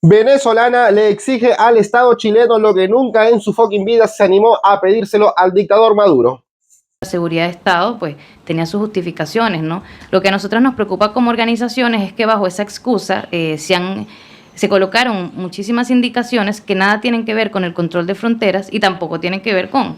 Venezolana le exige al Estado chileno lo que nunca en su fucking vida se animó a pedírselo al dictador Maduro. La seguridad de Estado pues tenía sus justificaciones, ¿no? Lo que a nosotros nos preocupa como organizaciones es que bajo esa excusa se colocaron muchísimas indicaciones que nada tienen que ver con el control de fronteras y tampoco tienen que ver con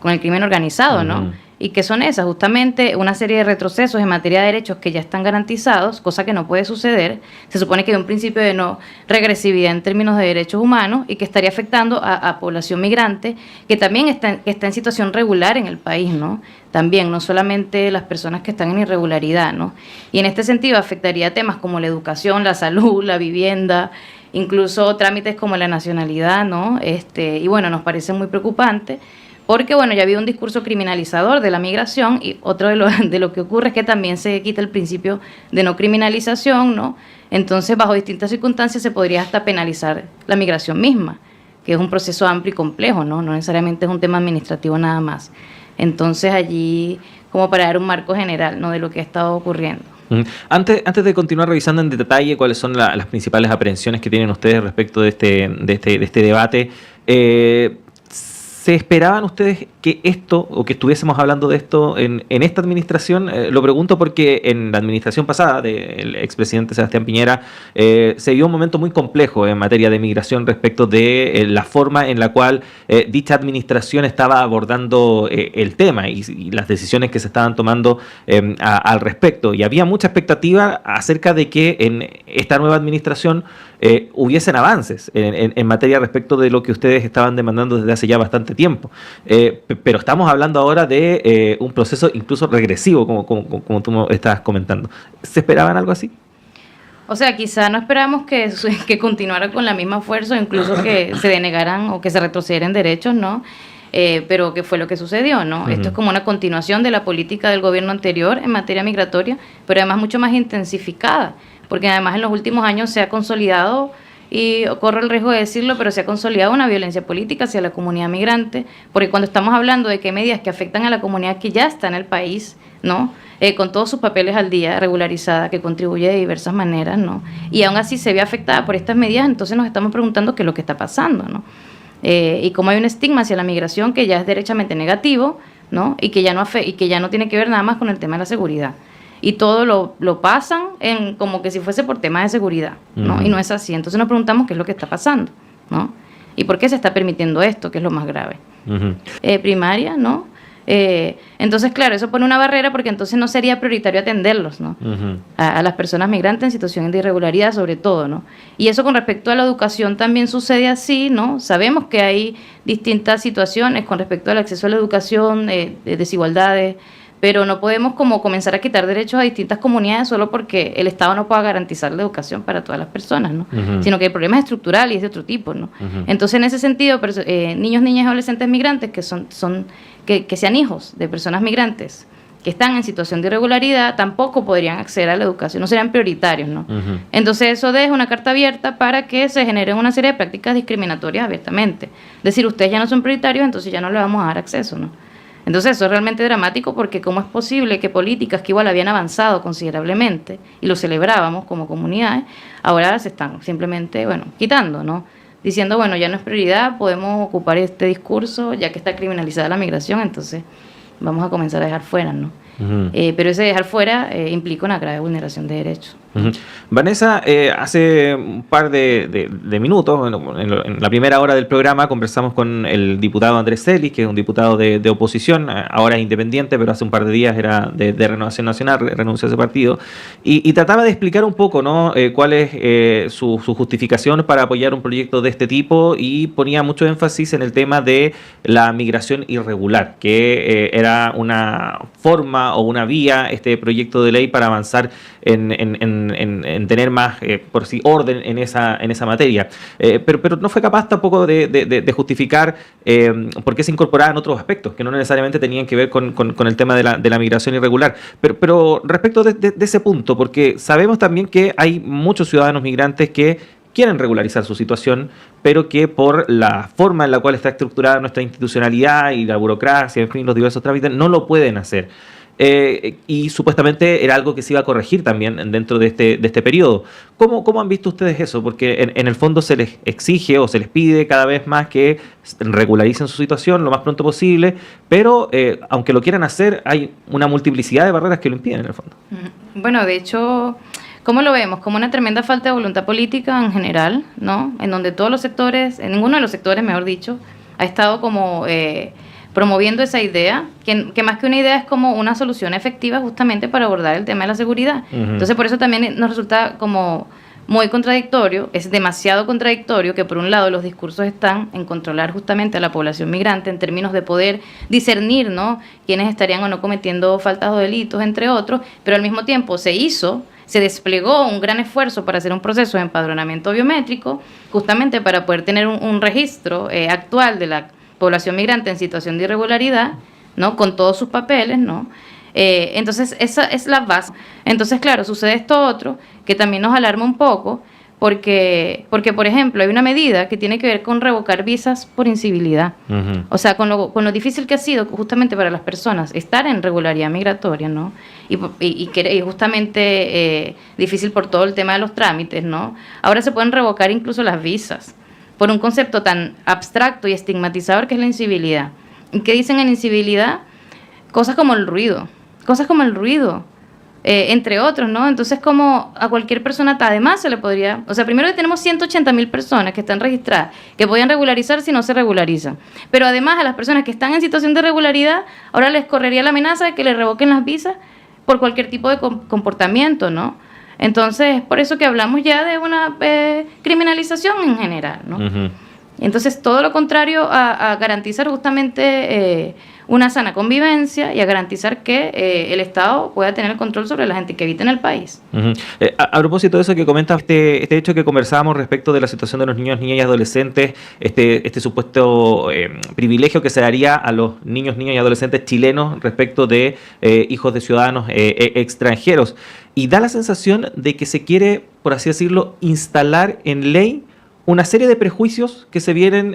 el crimen organizado, ¿no? ¿Y qué son esas? Justamente una serie de retrocesos en materia de derechos que ya están garantizados, cosa que no puede suceder. Se supone que hay un principio de no regresividad en términos de derechos humanos y que estaría afectando a población migrante que también está en situación regular en el país, ¿no? También, no solamente las personas que están en irregularidad, ¿no? Y en este sentido afectaría temas como la educación, la salud, la vivienda, incluso trámites como la nacionalidad, ¿no? Y bueno, nos parece muy preocupante. Porque, bueno, ya había un discurso criminalizador de la migración y otro de lo que ocurre es que también se quita el principio de no criminalización, ¿no? Entonces, bajo distintas circunstancias se podría hasta penalizar la migración misma, que es un proceso amplio y complejo, ¿no? No necesariamente es un tema administrativo nada más. Entonces, allí, como para dar un marco general, ¿no?, de lo que ha estado ocurriendo. Antes de continuar revisando en detalle cuáles son las principales aprehensiones que tienen ustedes respecto de este debate, ¿se esperaban ustedes que esto, o que estuviésemos hablando de esto en esta administración? Lo pregunto porque en la administración pasada del expresidente Sebastián Piñera se vio un momento muy complejo en materia de migración respecto de la forma en la cual dicha administración estaba abordando el tema y las decisiones que se estaban tomando al respecto. Y había mucha expectativa acerca de que en esta nueva administración hubiesen avances en materia respecto de lo que ustedes estaban demandando desde hace ya bastante tiempo. Pero estamos hablando ahora de un proceso incluso regresivo, como tú estabas comentando. ¿Se esperaban algo así? O sea, quizá no esperábamos que continuara con la misma fuerza, o incluso que se denegaran o que se retrocedieran derechos, ¿no? Pero ¿qué fue lo que sucedió, no? Esto es como una continuación de la política del gobierno anterior en materia migratoria, pero además mucho más intensificada, porque además en los últimos años se ha consolidado, y corro el riesgo de decirlo, pero se ha consolidado una violencia política hacia la comunidad migrante, porque cuando estamos hablando de que medidas que afectan a la comunidad que ya está en el país, ¿no?, con todos sus papeles al día, regularizada, que contribuye de diversas maneras, ¿no?, y aún así se ve afectada por estas medidas, entonces nos estamos preguntando qué es lo que está pasando, ¿no? Y cómo hay un estigma hacia la migración que ya es derechamente negativo, ¿no?, y que ya no tiene que ver nada más con el tema de la seguridad. Y todo lo pasan en como que si fuese por temas de seguridad, ¿no? Y no es así. Entonces nos preguntamos qué es lo que está pasando, ¿no? Y por qué se está permitiendo esto, que es lo más grave. Primaria, ¿no? Entonces, claro, eso pone una barrera porque entonces no sería prioritario atenderlos, ¿no? A las personas migrantes en situación de irregularidad, sobre todo, ¿no? Y eso con respecto a la educación también sucede así, ¿no? Sabemos que hay distintas situaciones con respecto al acceso a la educación, desigualdades, pero no podemos como comenzar a quitar derechos a distintas comunidades solo porque el Estado no pueda garantizar la educación para todas las personas, ¿no? Sino que el problema es estructural y es de otro tipo, ¿no? Entonces, en ese sentido, niños, niñas y adolescentes migrantes que sean hijos de personas migrantes que están en situación de irregularidad tampoco podrían acceder a la educación, no serían prioritarios, ¿no? Entonces, eso deja una carta abierta para que se generen una serie de prácticas discriminatorias abiertamente. Es decir, ustedes ya no son prioritarios, entonces ya no le vamos a dar acceso, ¿no? Entonces eso es realmente dramático porque cómo es posible que políticas que igual habían avanzado considerablemente y lo celebrábamos como comunidades, ahora se están simplemente, quitando, ¿no? Diciendo, ya no es prioridad, podemos ocupar este discurso, ya que está criminalizada la migración, entonces vamos a comenzar a dejar fuera, ¿no? Pero ese dejar fuera implica una grave vulneración de derechos. Vanessa, hace un par de minutos, en la primera hora del programa, conversamos con el diputado Andrés Celis, que es un diputado de oposición, ahora es independiente, pero hace un par de días era de Renovación Nacional, renunció a ese partido, y trataba de explicar un poco, ¿no?, cuál es su justificación para apoyar un proyecto de este tipo, y ponía mucho énfasis en el tema de la migración irregular, que era una forma o una vía, este proyecto de ley, para avanzar en tener más, por sí, orden en esa materia. Pero no fue capaz tampoco de justificar por qué se incorporaban otros aspectos que no necesariamente tenían que ver con el tema de la migración irregular. Pero respecto de ese punto, porque sabemos también que hay muchos ciudadanos migrantes que quieren regularizar su situación, pero que por la forma en la cual está estructurada nuestra institucionalidad y la burocracia, en fin, los diversos trámites, no lo pueden hacer. y supuestamente era algo que se iba a corregir también dentro de este periodo. ¿Cómo han visto ustedes eso? Porque en el fondo se les exige o se les pide cada vez más que regularicen su situación lo más pronto posible, pero aunque lo quieran hacer, hay una multiplicidad de barreras que lo impiden en el fondo. Bueno, de hecho, ¿cómo lo vemos? Como una tremenda falta de voluntad política en general, ¿no? En donde todos los sectores, en ninguno de los sectores, mejor dicho, ha estado como promoviendo esa idea, que más que una idea es como una solución efectiva justamente para abordar el tema de la seguridad. Entonces, por eso también nos resulta como muy contradictorio, es demasiado contradictorio que por un lado los discursos están en controlar justamente a la población migrante en términos de poder discernir, ¿no?, quiénes estarían o no cometiendo faltas o delitos, entre otros, pero al mismo tiempo se desplegó un gran esfuerzo para hacer un proceso de empadronamiento biométrico, justamente para poder tener un registro actual de la población migrante en situación de irregularidad, ¿no?, con todos sus papeles, ¿no? Entonces, esa es la base. Entonces, claro, sucede esto otro, que también nos alarma un poco, porque por ejemplo, hay una medida que tiene que ver con revocar visas por incivilidad. O sea, con lo difícil que ha sido justamente para las personas estar en regularidad migratoria, ¿no? Y justamente difícil por todo el tema de los trámites, ¿no? Ahora se pueden revocar incluso las visas por un concepto tan abstracto y estigmatizador que es la incivilidad. ¿Y qué dicen en incivilidad? Cosas como el ruido, entre otros, ¿no? Entonces, como a cualquier persona, además se le podría, o sea, primero que tenemos 180.000 personas que están registradas, que podían regularizar si no se regularizan, pero además a las personas que están en situación de irregularidad, ahora les correría la amenaza de que les revoquen las visas por cualquier tipo de comportamiento, ¿no? Entonces, por eso que hablamos ya de una criminalización en general, ¿no? Entonces, todo lo contrario a garantizar justamente una sana convivencia y a garantizar que el Estado pueda tener el control sobre la gente que habita en el país. A propósito de eso que comenta, este hecho que conversábamos respecto de la situación de los niños, niñas y adolescentes, este supuesto privilegio que se daría a los niños, niñas y adolescentes chilenos respecto de hijos de ciudadanos extranjeros. Y da la sensación de que se quiere, por así decirlo, instalar en ley una serie de prejuicios que se vienen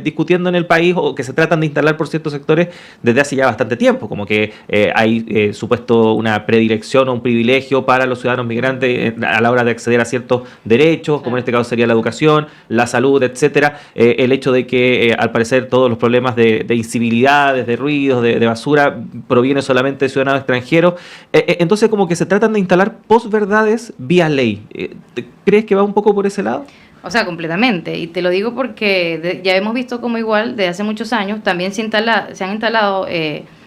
discutiendo en el país o que se tratan de instalar por ciertos sectores desde hace ya bastante tiempo, como que hay supuesto una predilección o un privilegio para los ciudadanos migrantes a la hora de acceder a ciertos derechos, como en este caso sería la educación, la salud, etcétera. El hecho de que al parecer todos los problemas de incivilidades, de ruidos, de basura provienen solamente de ciudadanos extranjeros. Entonces como que se tratan de instalar posverdades vía ley. ¿Crees que va un poco por ese lado? O sea, completamente. Y te lo digo porque ya hemos visto como igual, de hace muchos años, también se han instalado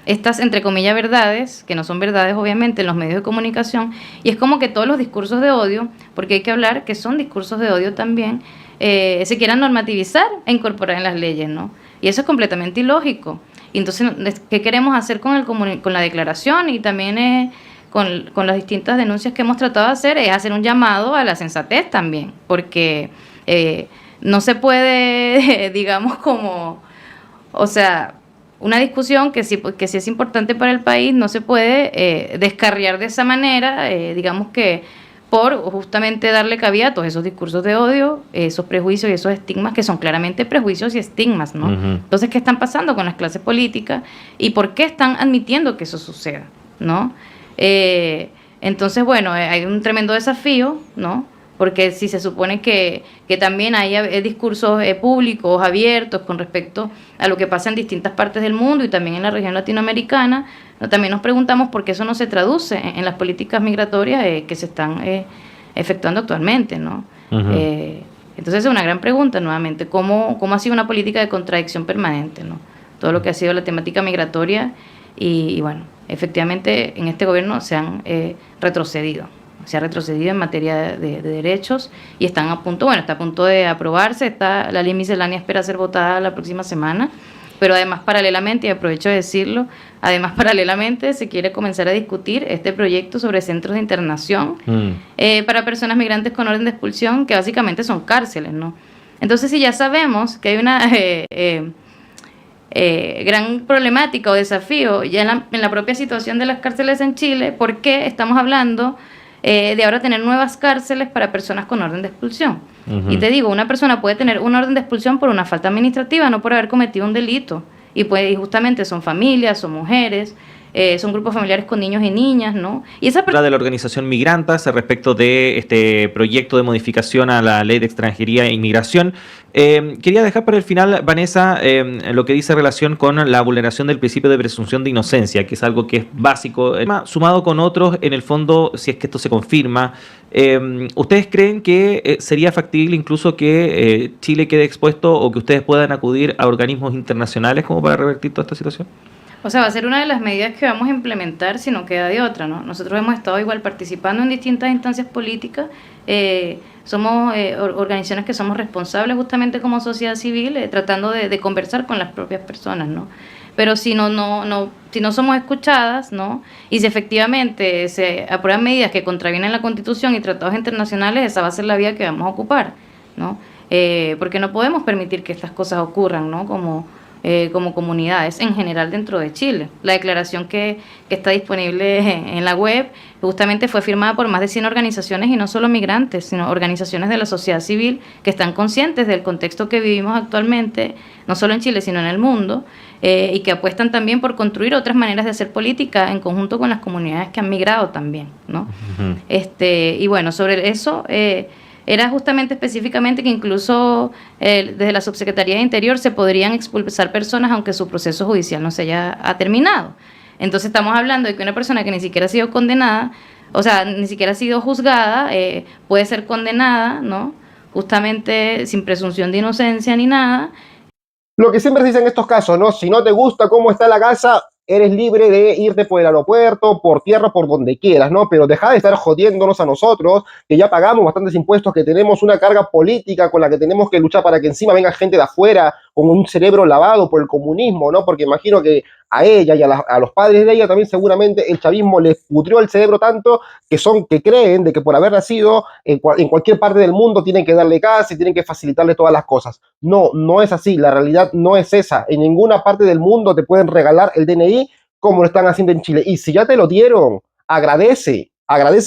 estas, entre comillas, verdades, que no son verdades, obviamente, en los medios de comunicación. Y es como que todos los discursos de odio, porque hay que hablar que son discursos de odio también, se quieran normativizar e incorporar en las leyes, ¿no? Y eso es completamente ilógico. Y entonces, ¿qué queremos hacer con la declaración? Y también con las distintas denuncias que hemos tratado de hacer, es hacer un llamado a la sensatez también, porque no se puede, digamos, o sea, una discusión que sí es importante para el país, no se puede descarriar de esa manera, digamos que por justamente darle cabida a todos esos discursos de odio, esos prejuicios y esos estigmas que son claramente prejuicios y estigmas, ¿no? Entonces, ¿qué están pasando con las clases políticas y por qué están admitiendo que eso suceda, ¿no? Entonces, bueno, hay un tremendo desafío, ¿no? Porque si se supone que también hay discursos públicos abiertos con respecto a lo que pasa en distintas partes del mundo y también en la región latinoamericana, ¿no? También nos preguntamos por qué eso no se traduce en las políticas migratorias que se están efectuando actualmente, ¿no? Entonces es una gran pregunta nuevamente, ¿cómo ha sido una política de contradicción permanente, ¿no? Todo lo que ha sido la temática migratoria y bueno, efectivamente en este gobierno se han retrocedido en materia de derechos y está a punto de aprobarse, la ley miscelánea espera ser votada la próxima semana, pero además paralelamente, y aprovecho de decirlo, se quiere comenzar a discutir este proyecto sobre centros de internación para personas migrantes con orden de expulsión, que básicamente son cárceles, ¿no? Entonces, si ya sabemos que hay una gran problemática o desafío ya en la propia situación de las cárceles en Chile, ¿por qué estamos hablando de ahora tener nuevas cárceles para personas con orden de expulsión? Y te digo, una persona puede tener una orden de expulsión por una falta administrativa, no por haber cometido un delito, y justamente son familias, son mujeres, son grupos familiares con niños y niñas, ¿no? Y esa de la organización Migrantas respecto de este proyecto de modificación a la ley de extranjería e inmigración. Quería dejar para el final, Vanessa, lo que dice relación con la vulneración del principio de presunción de inocencia, que es algo que es básico, sumado con otros, en el fondo, si es que esto se confirma. ¿Ustedes creen que sería factible incluso que Chile quede expuesto o que ustedes puedan acudir a organismos internacionales como para revertir toda esta situación? O sea, va a ser una de las medidas que vamos a implementar si no queda de otra, ¿no? Nosotros hemos estado igual participando en distintas instancias políticas, somos organizaciones que somos responsables justamente como sociedad civil, tratando de conversar con las propias personas, ¿no? Pero si si no somos escuchadas, ¿no? Y si efectivamente se aprueban medidas que contravienen la Constitución y tratados internacionales, esa va a ser la vía que vamos a ocupar, ¿no? Porque no podemos permitir que estas cosas ocurran, ¿no? Como comunidades en general dentro de Chile. La declaración que está disponible en la web justamente fue firmada por más de 100 organizaciones y no solo migrantes, sino organizaciones de la sociedad civil que están conscientes del contexto que vivimos actualmente, no solo en Chile, sino en el mundo, y que apuestan también por construir otras maneras de hacer política en conjunto con las comunidades que han migrado también, ¿no? Uh-huh. Y bueno, sobre eso... era justamente específicamente que incluso desde la Subsecretaría de Interior se podrían expulsar personas aunque su proceso judicial no se haya terminado. Entonces estamos hablando de que una persona que ni siquiera ha sido condenada, o sea, ni siquiera ha sido juzgada, puede ser condenada, ¿no? Justamente sin presunción de inocencia ni nada. Lo que siempre se dice en estos casos, ¿no? Si no te gusta cómo está la casa, eres libre de irte por el aeropuerto, por tierra, por donde quieras, ¿no? Pero deja de estar jodiéndonos a nosotros, que ya pagamos bastantes impuestos, que tenemos una carga política con la que tenemos que luchar para que encima venga gente de afuera con un cerebro lavado por el comunismo, ¿no? Porque imagino que a ella y a los padres de ella también seguramente el chavismo les pudrió el cerebro tanto que creen de que por haber nacido en cualquier parte del mundo tienen que darle casa y tienen que facilitarle todas las cosas. No, no es así, la realidad no es esa. En ninguna parte del mundo te pueden regalar el DNI como lo están haciendo en Chile. Y si ya te lo dieron, agradece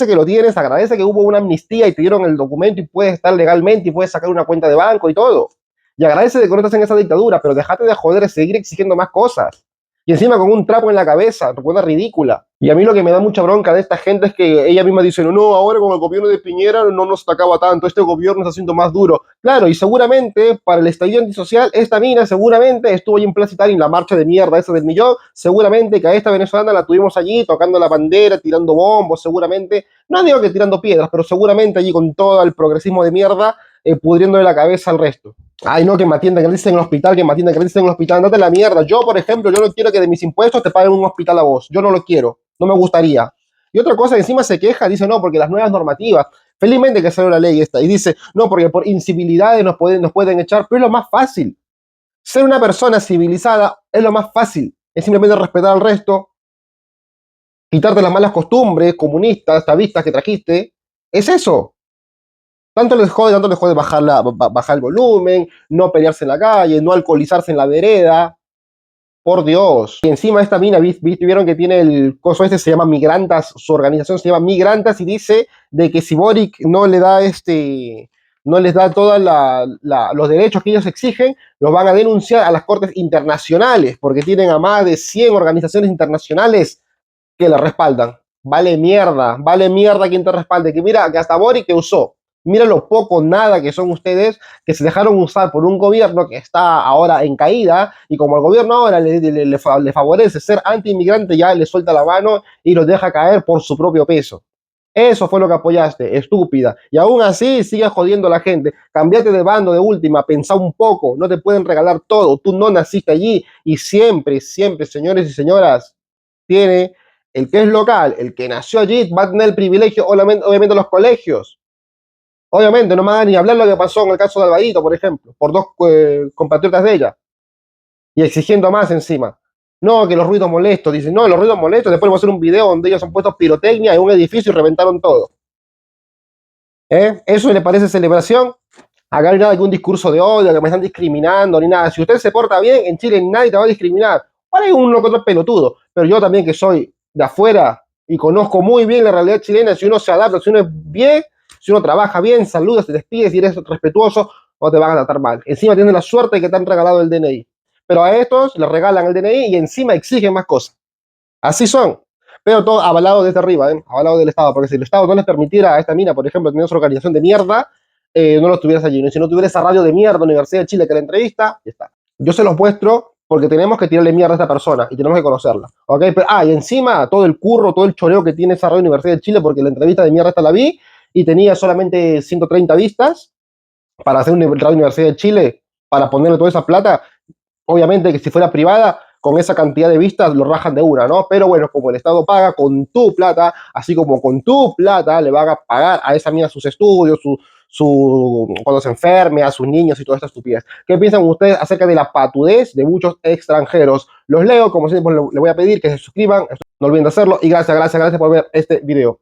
que lo tienes, agradece que hubo una amnistía y te dieron el documento y puedes estar legalmente y puedes sacar una cuenta de banco y todo. Y agradece de que no estás en esa dictadura, pero déjate de joder, seguir exigiendo más cosas. Y encima con un trapo en la cabeza, una ridícula. Y a mí lo que me da mucha bronca de esta gente es que ella misma dice, no, ahora con el gobierno de Piñera no nos atacaba tanto, este gobierno está siendo más duro. Claro, y seguramente para el estallido antisocial, esta mina seguramente estuvo ahí en Plaza Italia en la marcha de mierda esa del millón, seguramente que a esta venezolana la tuvimos allí tocando la bandera, tirando bombos, seguramente, no digo que tirando piedras, pero seguramente allí con todo el progresismo de mierda, pudriéndole la cabeza al resto. Ay, no, que me atiendan gratis en el hospital, que me atiendan gratis en el hospital, andate a la mierda. Yo, por ejemplo, yo no quiero que de mis impuestos te paguen un hospital a vos. Yo no lo quiero, no me gustaría. Y otra cosa, encima se queja, dice, no, porque las nuevas normativas, felizmente que salió la ley esta, y dice, no, porque por incivilidades nos pueden echar, pero es lo más fácil. Ser una persona civilizada es lo más fácil, es simplemente respetar al resto, quitarte las malas costumbres comunistas, chavistas que trajiste, es eso. Tanto les jode bajar el volumen, no pelearse en la calle, no alcoholizarse en la vereda. Por Dios. Y encima esta mina, vieron que tiene el coso este, se llama Migrantas, su organización se llama Migrantas y dice de que si Boric no le da no les da todos los derechos que ellos exigen, los van a denunciar a las cortes internacionales, porque tienen a más de 100 organizaciones internacionales que la respaldan. Vale mierda quien te respalde, que mira, que hasta Boric te usó. Mira lo poco, nada que son ustedes, que se dejaron usar por un gobierno que está ahora en caída, y como el gobierno ahora le favorece ser anti-inmigrante, ya le suelta la mano y los deja caer por su propio peso. Eso fue lo que apoyaste, estúpida. Y aún así sigues jodiendo a la gente. Cambiate de bando de última, pensá un poco, no te pueden regalar todo, tú no naciste allí, y siempre, siempre, señores y señoras, tiene el que es local, el que nació allí, va a tener el privilegio, obviamente los colegios. Obviamente, no me hagan ni hablar lo que pasó en el caso de Alvarito, por ejemplo, por dos compatriotas de ella. Y exigiendo más encima. No, que los ruidos molestos. Dicen, no, los ruidos molestos. Después voy a hacer un video donde ellos han puesto pirotecnia en un edificio y reventaron todo. ¿Eso le parece celebración? Acá no hay nada de un discurso de odio, que me están discriminando, ni nada. Si usted se porta bien, en Chile nadie te va a discriminar. Ahora hay uno que otro pelotudo. Pero yo también, que soy de afuera y conozco muy bien la realidad chilena, si uno se adapta, si uno es bien, si uno trabaja bien, saludas, te despides y eres respetuoso, no te van a tratar mal. Encima tienes la suerte de que te han regalado el DNI. Pero a estos les regalan el DNI y encima exigen más cosas. Así son. Pero todo avalado desde arriba, avalado del Estado. Porque si el Estado no les permitiera a esta mina, por ejemplo, tener su organización de mierda, no lo tuvieras allí. ¿No? Si no tuviera esa radio de mierda, Universidad de Chile, que la entrevista, ya está. Yo se los muestro porque tenemos que tirarle mierda a esta persona y tenemos que conocerla. ¿Ok? Pero, y encima todo el curro, todo el choreo que tiene esa radio Universidad de Chile, porque la entrevista de mierda esta la vi y tenía solamente 130 vistas para hacer una radio Universidad de Chile, para ponerle toda esa plata. Obviamente que si fuera privada, con esa cantidad de vistas lo rajan de una, ¿no? Pero bueno, como el Estado paga con tu plata, así como con tu plata le van a pagar a esa mina sus estudios, cuando se enferme, a sus niños y toda esta estupidez. ¿Qué piensan ustedes acerca de la patudez de muchos extranjeros? Los leo, como siempre les voy a pedir que se suscriban, no olviden de hacerlo y gracias por ver este video.